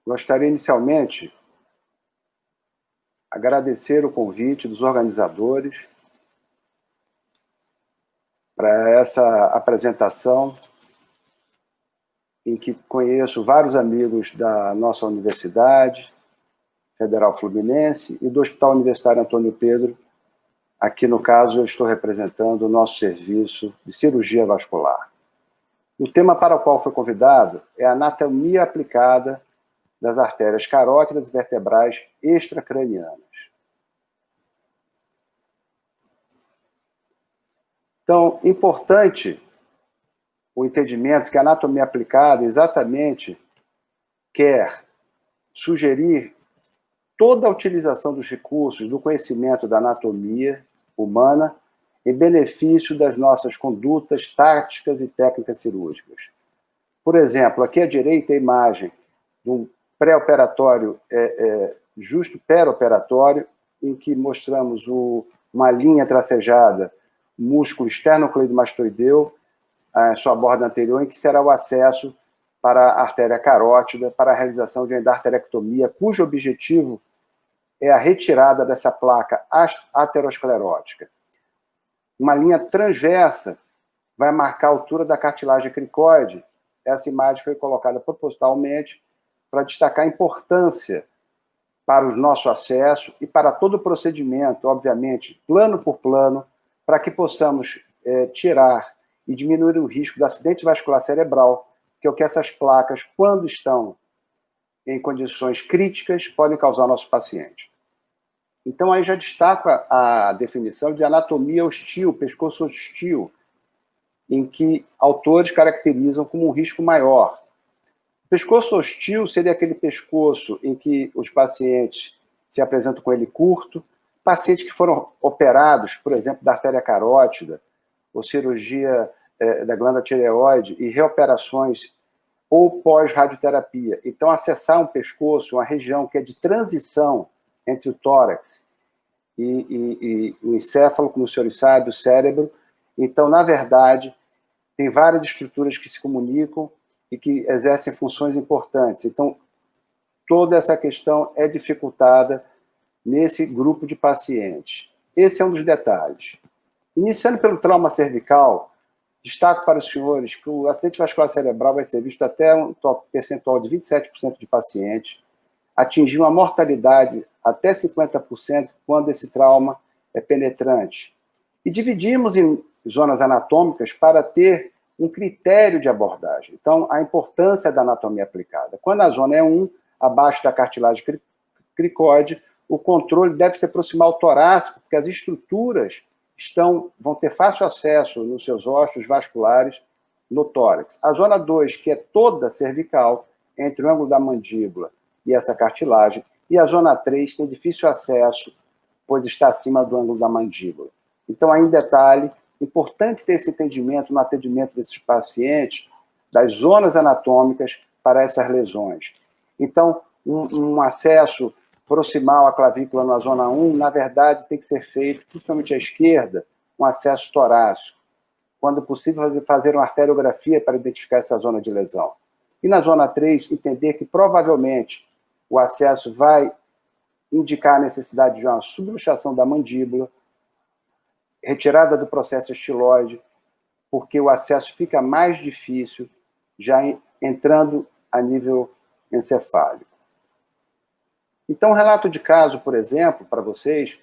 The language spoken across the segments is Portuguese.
Gostaria inicialmente de agradecer o convite dos organizadores para essa apresentação, em que conheço vários amigos da nossa Universidade Federal Fluminense e do Hospital Universitário Antônio Pedro. Aqui, no caso, eu estou representando o nosso serviço de cirurgia vascular. O tema para o qual foi convidado é a anatomia aplicada das artérias carótidas e vertebrais extracranianas. Então, importante o entendimento que a anatomia aplicada exatamente quer sugerir toda a utilização dos recursos do conhecimento da anatomia humana em benefício das nossas condutas táticas e técnicas cirúrgicas. Por exemplo, aqui à direita a imagem de um pré-operatório, justo pré-operatório, em que mostramos uma linha tracejada, músculo esternocleidomastoideu, a sua borda anterior, em que será o acesso para a artéria carótida, para a realização de endarterectomia, cujo objetivo é a retirada dessa placa aterosclerótica. Uma linha transversa vai marcar a altura da cartilagem cricoide. Essa imagem foi colocada propositalmente para destacar a importância para o nosso acesso e para todo o procedimento, obviamente, plano por plano, para que possamos tirar e diminuir o risco do acidente vascular cerebral, que é o que essas placas, quando estão em condições críticas, podem causar ao nosso paciente. Então, aí já destaco a definição de anatomia hostil, pescoço hostil, em que autores caracterizam como um risco maior. O pescoço hostil seria aquele pescoço em que os pacientes se apresentam com ele curto, pacientes que foram operados, por exemplo, da artéria carótida, ou cirurgia da glândula tireoide, e reoperações ou pós-radioterapia. Então, acessar um pescoço, uma região que é de transição entre o tórax e o encéfalo, como os senhores sabem, o cérebro. Então, na verdade, tem várias estruturas que se comunicam e que exercem funções importantes. Então, toda essa questão é dificultada nesse grupo de pacientes. Esse é um dos detalhes. Iniciando pelo trauma cervical, destaco para os senhores que o acidente vascular cerebral vai ser visto até um percentual de 27% de pacientes, atingir uma mortalidade até 50% quando esse trauma é penetrante. E dividimos em zonas anatômicas para ter um critério de abordagem. Então, a importância da anatomia aplicada. Quando a zona é 1, abaixo da cartilagem cricoide, o controle deve se aproximar ao torácico, porque as estruturas vão ter fácil acesso nos seus ossos vasculares no tórax. A zona 2, que é toda cervical, entre o ângulo da mandíbula e essa cartilagem, e a zona 3 tem difícil acesso, pois está acima do ângulo da mandíbula. Então, aí em detalhe, importante ter esse entendimento no atendimento desses pacientes, das zonas anatômicas para essas lesões. Então, um acesso proximal à clavícula na zona 1, na verdade, tem que ser feito, principalmente à esquerda, um acesso torácico. Quando possível, fazer uma arteriografia para identificar essa zona de lesão. E na zona 3, entender que provavelmente o acesso vai indicar a necessidade de uma subluxação da mandíbula, retirada do processo estiloide, porque o acesso fica mais difícil já entrando a nível encefálico. Então, um relato de caso, por exemplo, para vocês,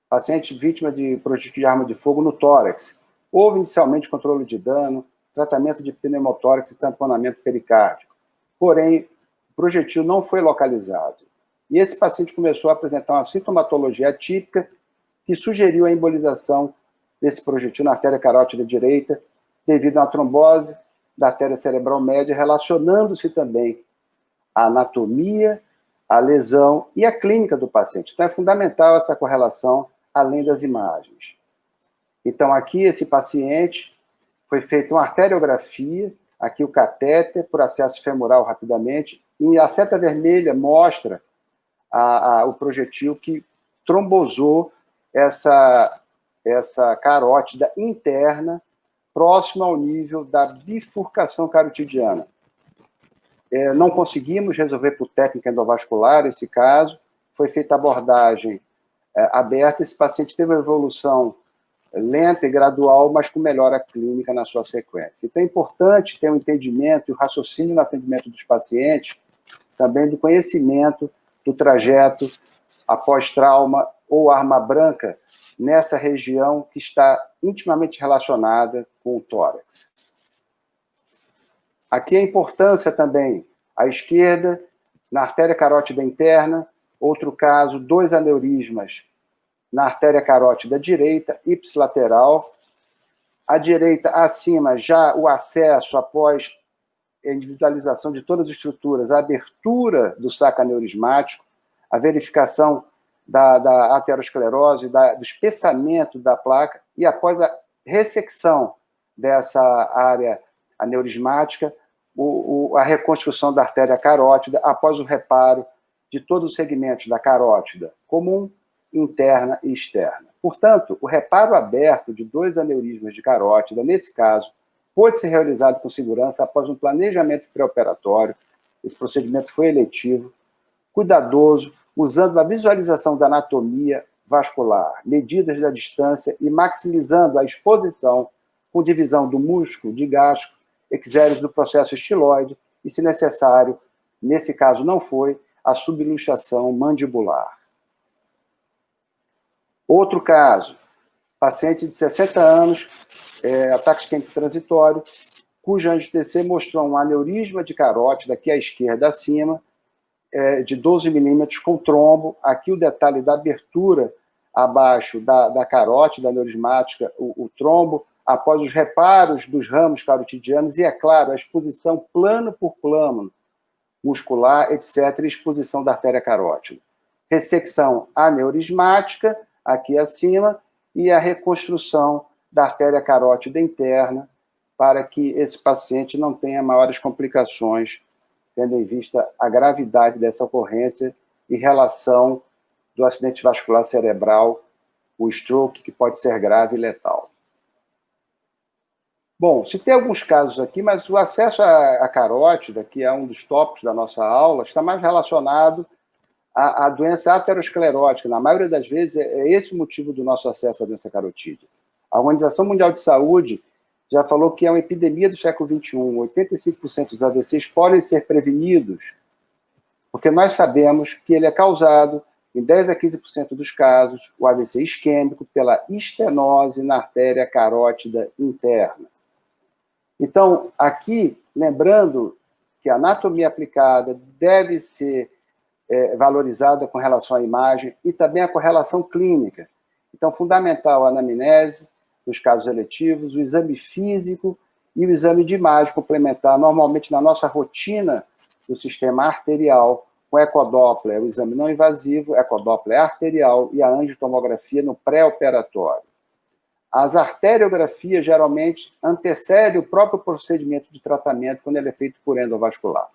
paciente vítima de projétil de arma de fogo no tórax. Houve inicialmente controle de dano, tratamento de pneumotórax e tamponamento pericárdico. Porém, o projetil não foi localizado. E esse paciente começou a apresentar uma sintomatologia atípica que sugeriu a embolização desse projetil na artéria carótida direita, devido a uma trombose da artéria cerebral média, relacionando-se também à anatomia, à lesão e à clínica do paciente. Então, é fundamental essa correlação, além das imagens. Então, aqui, esse paciente, foi feita uma arteriografia, aqui o catéter, por acesso femoral rapidamente, e a seta vermelha mostra o projetil que trombosou essa carótida interna, próxima ao nível da bifurcação carotidiana. não conseguimos resolver por técnica endovascular esse caso, foi feita abordagem aberta, esse paciente teve uma evolução lenta e gradual, mas com melhora clínica na sua sequência. Então é importante ter um entendimento e o raciocínio no atendimento dos pacientes, também do conhecimento do trajeto após trauma ou arma branca nessa região que está intimamente relacionada com o tórax. Aqui a importância também, à esquerda, na artéria carótida interna, outro caso, 2 aneurismas na artéria carótida direita, ipsilateral. À direita, acima, já o acesso após a individualização de todas as estruturas, a abertura do saco aneurismático, a verificação da aterosclerose, do espessamento da placa, e após a ressecção dessa área aneurismática, a reconstrução da artéria carótida após o reparo de todos os segmentos da carótida, comum, interna e externa. Portanto, o reparo aberto de 2 aneurismas de carótida, nesse caso, pôde ser realizado com segurança após um planejamento pré-operatório. Esse procedimento foi eletivo, cuidadoso, usando a visualização da anatomia vascular, medidas da distância e maximizando a exposição com divisão do músculo digástrico, exéreos do processo estiloide e, se necessário, nesse caso não foi, a subluxação mandibular. Outro caso, paciente de 60 anos, ataque isquêmico transitório, cuja angio-TC mostrou um aneurisma de carótida, aqui à esquerda acima, de 12 milímetros com trombo. Aqui o detalhe da abertura abaixo da carótida aneurismática, o trombo, após os reparos dos ramos carotidianos e, é claro, a exposição plano por plano, muscular, etc., e exposição da artéria carótida. Ressecção aneurismática, aqui acima, e a reconstrução da artéria carótida interna para que esse paciente não tenha maiores complicações, tendo em vista a gravidade dessa ocorrência em relação do acidente vascular cerebral, o stroke, que pode ser grave e letal. Bom, se tem alguns casos aqui, mas o acesso à carótida, que é um dos tópicos da nossa aula, está mais relacionado à doença aterosclerótica. Na maioria das vezes, é esse o motivo do nosso acesso à doença carotídea. A Organização Mundial de Saúde já falou que é uma epidemia do século XXI. 85% dos AVCs podem ser prevenidos, porque nós sabemos que ele é causado, em 10 a 15% dos casos, o AVC isquêmico, pela estenose na artéria carótida interna. Então, aqui, lembrando que a anatomia aplicada deve ser valorizada com relação à imagem e também a correlação clínica. Então, fundamental a anamnese nos casos eletivos, o exame físico e o exame de imagem complementar, normalmente na nossa rotina do sistema arterial, com ecodoppler, o exame não invasivo, ecodoppler arterial e a angiotomografia no pré-operatório. As arteriografias geralmente antecedem o próprio procedimento de tratamento quando ele é feito por endovascular.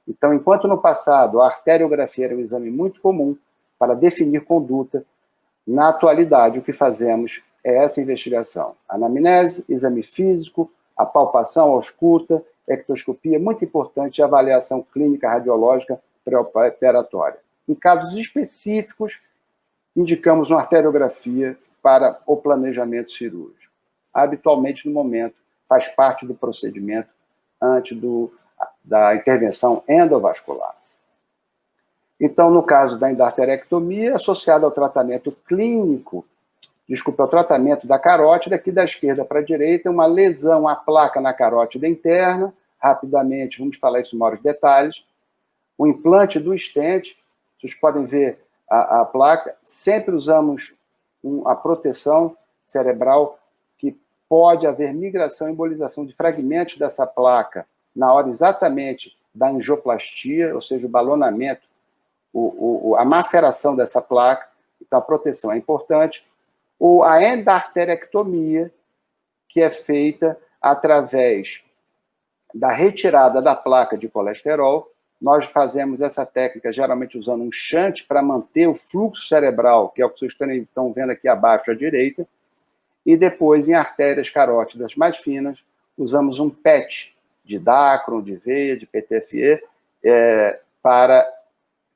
Então, enquanto no passado a arteriografia era um exame muito comum para definir conduta, na atualidade o que fazemos é essa investigação. Anamnese, exame físico, a palpação, a ausculta, ectoscopia, muito importante, a avaliação clínica radiológica pré-operatória. Em casos específicos, indicamos uma arteriografia para o planejamento cirúrgico. Habitualmente, no momento, faz parte do procedimento antes da intervenção endovascular. Então, no caso da endarterectomia, associado ao tratamento clínico, ao tratamento da carótida, aqui da esquerda para a direita, uma lesão à placa na carótida interna, rapidamente, vamos falar isso em maiores detalhes, o implante do stent, vocês podem ver a placa, sempre usamos a proteção cerebral, que pode haver migração e embolização de fragmentos dessa placa na hora exatamente da angioplastia, ou seja, o balonamento, a maceração dessa placa. Então, a proteção é importante. Ou a endarterectomia, que é feita através da retirada da placa de colesterol. Nós fazemos essa técnica geralmente usando um shunt para manter o fluxo cerebral, que é o que vocês estão vendo aqui abaixo à direita, e depois, em artérias carótidas mais finas, usamos um PET de Dacron, de veia, de PTFE, para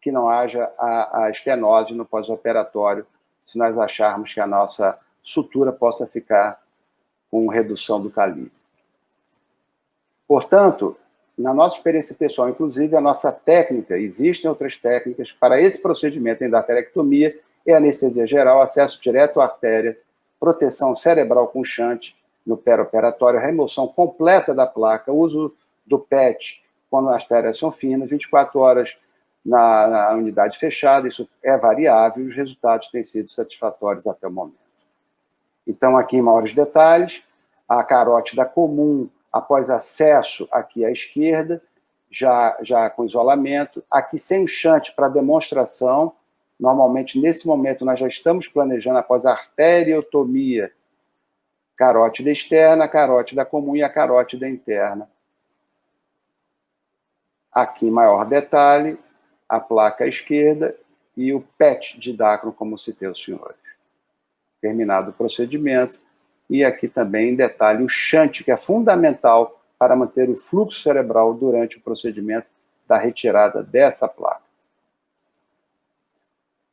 que não haja a estenose no pós-operatório, se nós acharmos que a nossa sutura possa ficar com redução do calibre. Portanto, na nossa experiência pessoal, inclusive, a nossa técnica, existem outras técnicas para esse procedimento em endarterectomia, é anestesia geral, acesso direto à artéria, proteção cerebral com shunt no perioperatório, remoção completa da placa, uso do PET quando as artérias são finas, 24 horas na unidade fechada, isso é variável e os resultados têm sido satisfatórios até o momento. Então, aqui em maiores detalhes, a carótida comum após acesso aqui à esquerda, já com isolamento, aqui sem o shunt para demonstração. Normalmente, nesse momento, nós já estamos planejando após a arteriotomia, carótida externa, carótida comum e a carótida interna. Aqui, em maior detalhe, a placa à esquerda e o PET de Dacron, como citei aos senhores. Terminado o procedimento, e aqui também, em detalhe, o shunt, que é fundamental para manter o fluxo cerebral durante o procedimento da retirada dessa placa.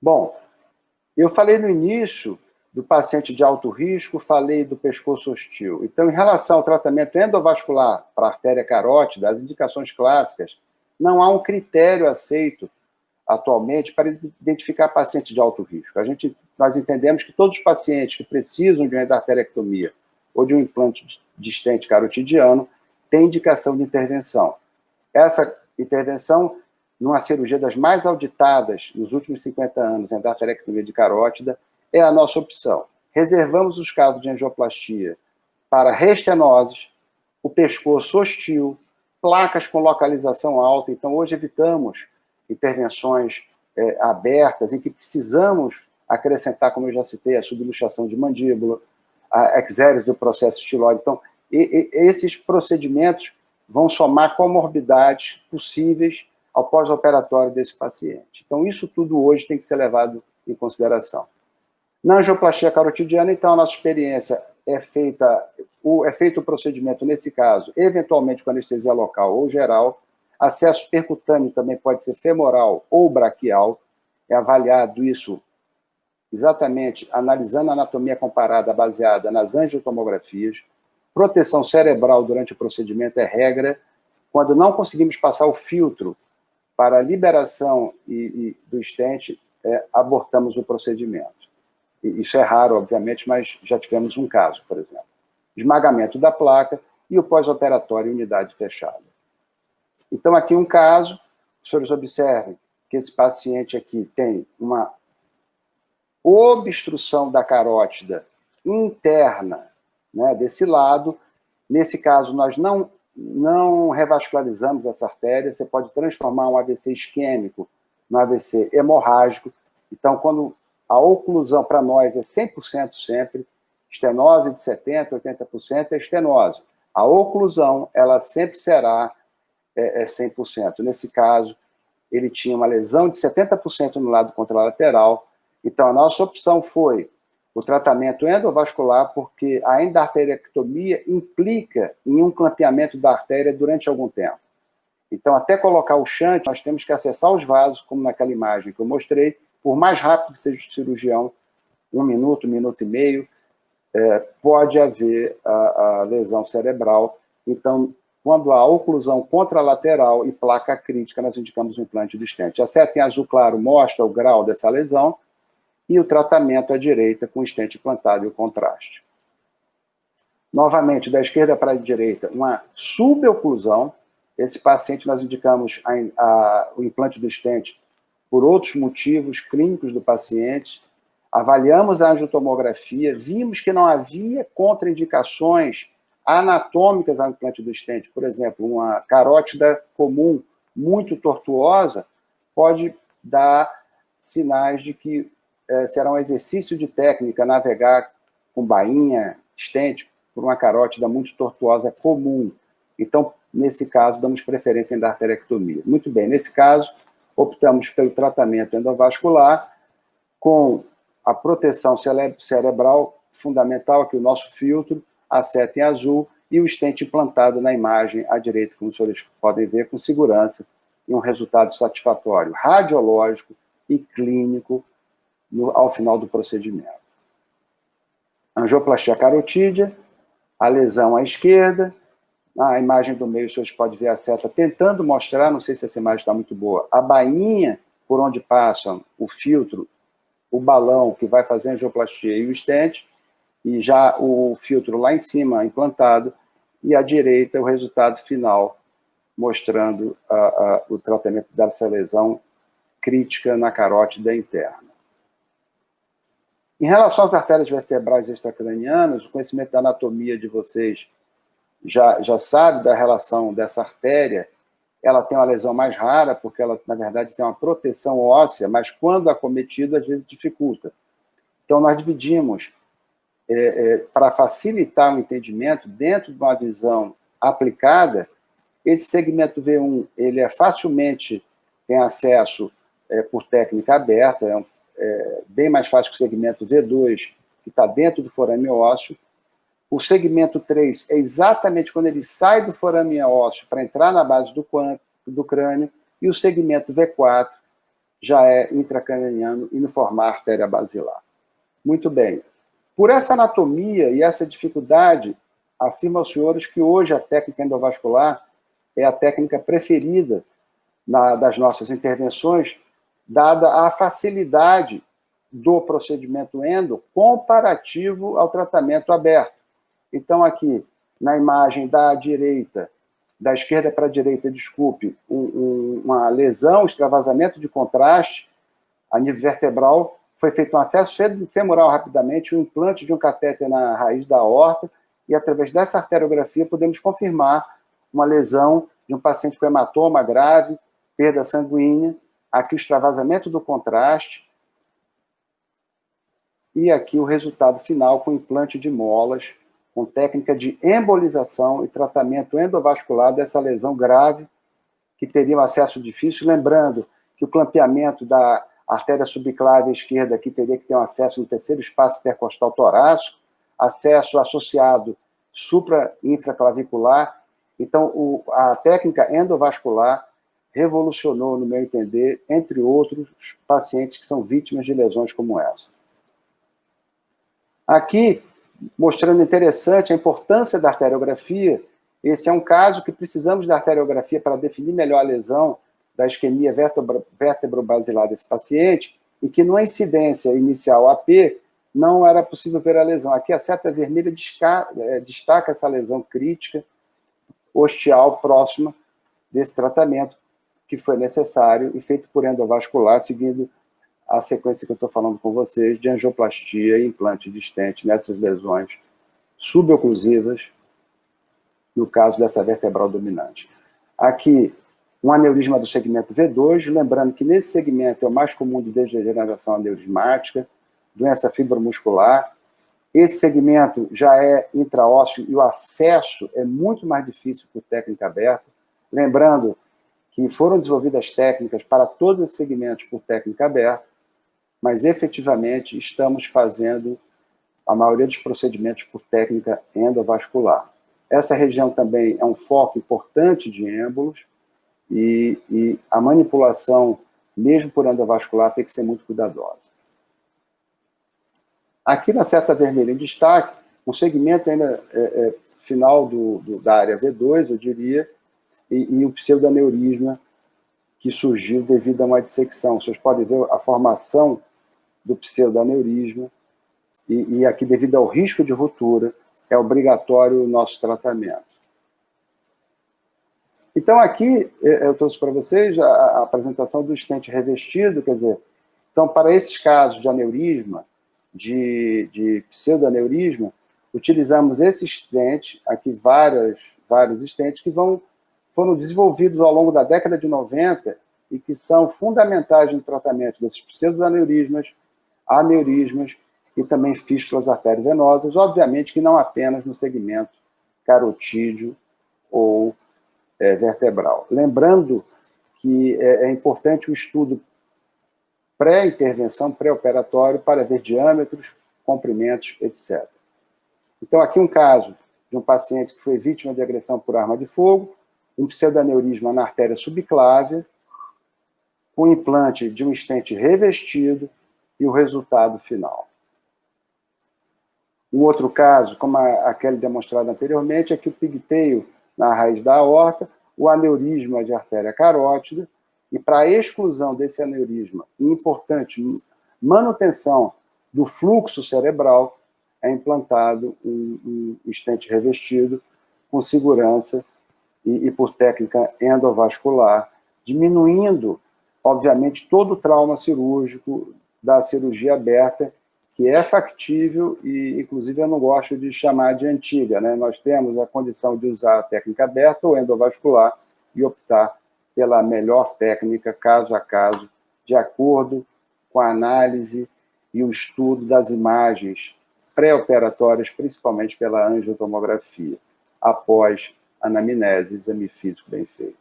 Bom, eu falei no início do paciente de alto risco, falei do pescoço hostil. Então, em relação ao tratamento endovascular para a artéria carótida, as indicações clássicas, não há um critério aceito atualmente para identificar paciente de alto risco. Nós entendemos que todos os pacientes que precisam de uma endarterectomia ou de um implante de stent carotidiano têm indicação de intervenção. Essa intervenção, numa cirurgia das mais auditadas nos últimos 50 anos, endarterectomia de carótida, é a nossa opção. Reservamos os casos de angioplastia para restenoses, o pescoço hostil, placas com localização alta. Então, hoje evitamos intervenções abertas, em que precisamos acrescentar, como eu já citei, a subluxação de mandíbula, a exéresis do processo estiloide. Então, esses procedimentos vão somar comorbidades possíveis ao pós-operatório desse paciente. Então, isso tudo hoje tem que ser levado em consideração. Na angioplastia carotidiana, então, a nossa experiência é feito o procedimento, nesse caso, eventualmente com anestesia local ou geral. Acesso percutâneo também pode ser femoral ou braquial. É avaliado isso exatamente analisando a anatomia comparada baseada nas angiotomografias. Proteção cerebral durante o procedimento é regra. Quando não conseguimos passar o filtro para a liberação do stent, abortamos o procedimento. Isso é raro, obviamente, mas já tivemos um caso, por exemplo. Esmagamento da placa e o pós-operatório em unidade fechada. Então, aqui um caso, os senhores observem que esse paciente aqui tem uma obstrução da carótida interna, né, desse lado. Nesse caso, nós não revascularizamos essa artéria, você pode transformar um AVC isquêmico no AVC hemorrágico. Então, quando a oclusão para nós é 100% sempre, estenose de 70%, 80% é estenose. A oclusão, ela sempre será 100%. Nesse caso, ele tinha uma lesão de 70% no lado contralateral. Então, a nossa opção foi o tratamento endovascular, porque a endarterectomia implica em um clampeamento da artéria durante algum tempo. Então, até colocar o shunt, nós temos que acessar os vasos, como naquela imagem que eu mostrei, por mais rápido que seja o cirurgião, 1 minuto, 1 minuto e meio, pode haver a lesão cerebral. Então, quando há oclusão contralateral e placa crítica, nós indicamos o implante de stent. A seta em azul claro mostra o grau dessa lesão e o tratamento à direita com o stent implantado e o contraste. Novamente, da esquerda para a direita, uma suboclusão. Esse paciente nós indicamos o implante do stent por outros motivos clínicos do paciente. Avaliamos a angiotomografia, vimos que não havia contraindicações anatômicas ao implante do stent. Por exemplo, uma carótida comum muito tortuosa pode dar sinais de que será um exercício de técnica navegar com bainha, stent, por uma carótida muito tortuosa comum. Então, nesse caso, damos preferência em endarterectomia. Muito bem, nesse caso, optamos pelo tratamento endovascular com a proteção cerebral fundamental, aqui o nosso filtro, a seta em azul, e o stent implantado na imagem à direita, como os senhores podem ver, com segurança, e um resultado satisfatório radiológico e clínico ao final do procedimento. Angioplastia carotídea, a lesão à esquerda, na imagem do meio vocês podem ver a seta tentando mostrar, não sei se essa imagem está muito boa, a bainha por onde passa o filtro, o balão que vai fazer a angioplastia e o stent, e já o filtro lá em cima implantado, e à direita o resultado final, mostrando o tratamento dessa lesão crítica na carótida interna. Em relação às artérias vertebrais extracranianas, o conhecimento da anatomia de vocês já sabe da relação dessa artéria. Ela tem uma lesão mais rara, porque ela, na verdade, tem uma proteção óssea, mas quando acometido, às vezes dificulta. Então, nós dividimos, para facilitar o entendimento, dentro de uma visão aplicada, esse segmento V1, ele é facilmente tem acesso por técnica aberta, bem mais fácil que o segmento V2, que está dentro do forame ósseo. O segmento 3 é exatamente quando ele sai do forame ósseo para entrar na base do crânio, e o segmento V4 já é intracraniano e no formar artéria basilar. Muito bem. Por essa anatomia e essa dificuldade, afirmo aos senhores que hoje a técnica endovascular é a técnica preferida das nossas intervenções, dada a facilidade do procedimento endo comparativo ao tratamento aberto. Então, aqui, na imagem da direita, da esquerda para a direita, desculpe, uma lesão, extravasamento de contraste a nível vertebral, foi feito um acesso femoral rapidamente, o implante de um catéter na raiz da aorta, e através dessa arteriografia podemos confirmar uma lesão de um paciente com hematoma grave, perda sanguínea, aqui o extravasamento do contraste, e aqui o resultado final com implante de molas, com técnica de embolização e tratamento endovascular dessa lesão grave, que teria um acesso difícil, lembrando que o clampeamento da artéria subclávia esquerda aqui teria que ter um acesso no terceiro espaço intercostal torácico, acesso associado supra-infraclavicular. Então, a técnica endovascular revolucionou, no meu entender, entre outros, pacientes que são vítimas de lesões como essa. Aqui, mostrando interessante a importância da arteriografia, esse é um caso que precisamos da arteriografia para definir melhor a lesão da isquemia vértebro-basilar desse paciente, e que, numa incidência inicial AP, não era possível ver a lesão. Aqui a seta vermelha destaca essa lesão crítica, ostial, próxima desse tratamento que foi necessário e feito por endovascular, seguindo a sequência que eu estou falando com vocês, de angioplastia e implante de stent nessas lesões suboclusivas, no caso dessa vertebral dominante. Aqui, um aneurisma do segmento V2, lembrando que nesse segmento é o mais comum de degeneração aneurismática, doença fibromuscular. Esse segmento já é intraósseo e o acesso é muito mais difícil por técnica aberta. Lembrando que foram desenvolvidas técnicas para todos esses segmentos por técnica aberta, mas efetivamente estamos fazendo a maioria dos procedimentos por técnica endovascular. Essa região também é um foco importante de êmbolos, e a manipulação, mesmo por endovascular, tem que ser muito cuidadosa. Aqui na seta vermelha em destaque, um segmento ainda final da área V2, eu diria, e o pseudaneurisma que surgiu devido a uma dissecção. Vocês podem ver a formação do pseudaneurisma, e aqui, devido ao risco de ruptura, é obrigatório o nosso tratamento. Então, aqui, eu trouxe para vocês a apresentação do stent revestido, quer dizer, então, para esses casos de aneurisma, de pseudaneurisma, utilizamos esse stent, aqui vários stents que foram desenvolvidos ao longo da década de 90 e que são fundamentais no tratamento desses pseudaneurismas, aneurismas e também fístulas arteriovenosas, obviamente que não apenas no segmento carotídeo ou vertebral. Lembrando que é importante o estudo pré-intervenção, pré-operatório, para ver diâmetros, comprimentos, etc. Então, aqui um caso de um paciente que foi vítima de agressão por arma de fogo, um pseudaneurisma na artéria subclávia, com o implante de um stent revestido e o resultado final. Um outro caso, como aquele demonstrado anteriormente, é que o pigtail na raiz da aorta, o aneurisma de artéria carótida, e para a exclusão desse aneurisma, importante manutenção do fluxo cerebral, é implantado um stent revestido com segurança e por técnica endovascular, diminuindo, obviamente, todo o trauma cirúrgico da cirurgia aberta, que é factível e, inclusive, eu não gosto de chamar de antiga, né? Nós temos a condição de usar a técnica aberta ou endovascular e optar pela melhor técnica, caso a caso, de acordo com a análise e o estudo das imagens pré-operatórias, principalmente pela angiotomografia, após anamnese, exame físico bem feito.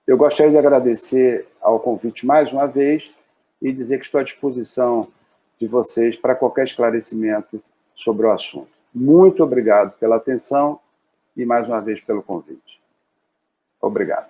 Eu gostaria de agradecer ao convite mais uma vez e dizer que estou à disposição de vocês para qualquer esclarecimento sobre o assunto. Muito obrigado pela atenção e, mais uma vez, pelo convite. Obrigado.